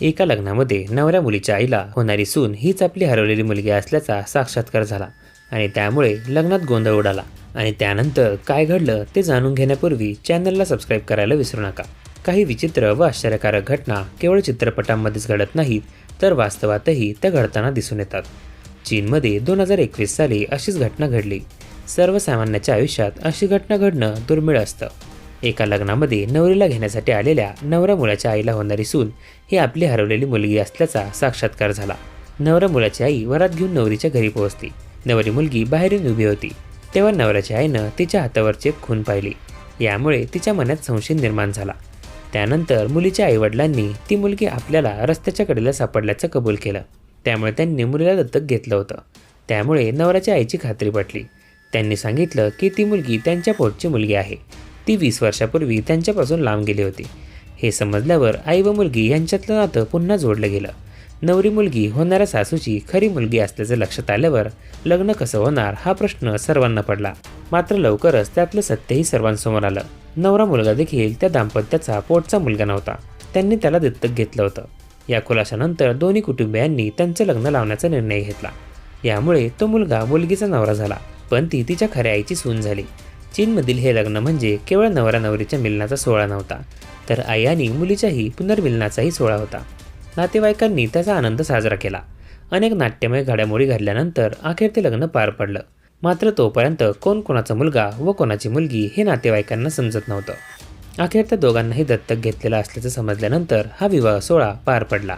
एका लग्नामध्ये नवऱ्या मुलीच्या आईला होणारी सून हीच आपली हरवलेली मुलगी असल्याचा साक्षात्कार झाला आणि त्यामुळे लग्नात गोंधळ उडाला. आणि त्यानंतर काय घडलं ते जाणून घेण्यापूर्वी चॅनलला सबस्क्राईब करायला विसरू नका. काही विचित्र व आश्चर्यकारक घटना केवळ चित्रपटांमध्येच घडत नाहीत, तर वास्तवातही त्या घडताना दिसून येतात. चीनमध्ये 2021 साली अशीच घटना घडली. सर्वसामान्याच्या आयुष्यात अशी घटना घडणं दुर्मिळ असतं. एका लग्नामध्ये नवरीला घेण्यासाठी आलेल्या नवरा मुलाच्या आईला होणारी सून ही आपली हरवलेली मुलगी असल्याचा साक्षात्कार झाला. नवरा मुलाची आई वरात घेऊन नवरीच्या घरी पोहोचली. नवरी मुलगी बाहेरून उभी होती. तेव्हा नवऱ्याच्या आईनं तिच्या हातावरची एक खून पाहिली. यामुळे तिच्या मनात संशय निर्माण झाला. त्यानंतर मुलीच्या आईवडिलांनी ती मुलगी आपल्याला रस्त्याच्या कडेला सापडल्याचं कबूल केलं. त्यामुळे त्यांनी मुलीला दत्तक घेतलं होतं. त्यामुळे नवऱ्याच्या आईची खात्री पटली. त्यांनी सांगितलं की ती मुलगी त्यांच्या पोटची मुलगी आहे. ती 20 वर्षापूर्वी त्यांच्यापासून लांब गेली होती. हे समजल्यावर आई व मुलगी यांच्यातलं नातं पुन्हा जोडलं गेलं. नवरी मुलगी होणाऱ्या सासूची खरी मुलगी असल्याचं लक्षात आल्यावर लग्न कसं होणार हा प्रश्न सर्वांना पडला. मात्र लवकरच त्यातलं सत्यही सर्वांसमोर आलं. नवरा मुलगा देखील त्या दाम्पत्याचा पोटचा मुलगा नव्हता. त्यांनी त्याला दत्तक घेतलं होतं. या खुलाशानंतर दोन्ही कुटुंबियांनी त्यांचं लग्न लावण्याचा निर्णय घेतला. यामुळे तो मुलगा मुलगीचा नवरा झाला, पण ती तिच्या खऱ्या आईची सून झाली. चीनमधील हे लग्न म्हणजे केवळ नवरा नवरीच्या मिलनाचा सोहळा नव्हता, तर आई आणि मुलीच्याही पुनर्मिलनाचाही सोहळा होता. नातेवाईकांनी त्याचा आनंद साजरा केला. अनेक नाट्यमय घडामोडी घडल्यानंतर अखेर ते लग्न पार पडलं. मात्र तोपर्यंत कोण कोणाचा मुलगा व कोणाची मुलगी हे नातेवाईकांना समजत नव्हतं. अखेर त्या दोघांनाही दत्तक घेतलेलं असल्याचं समजल्यानंतर हा विवाह सोहळा पार पडला.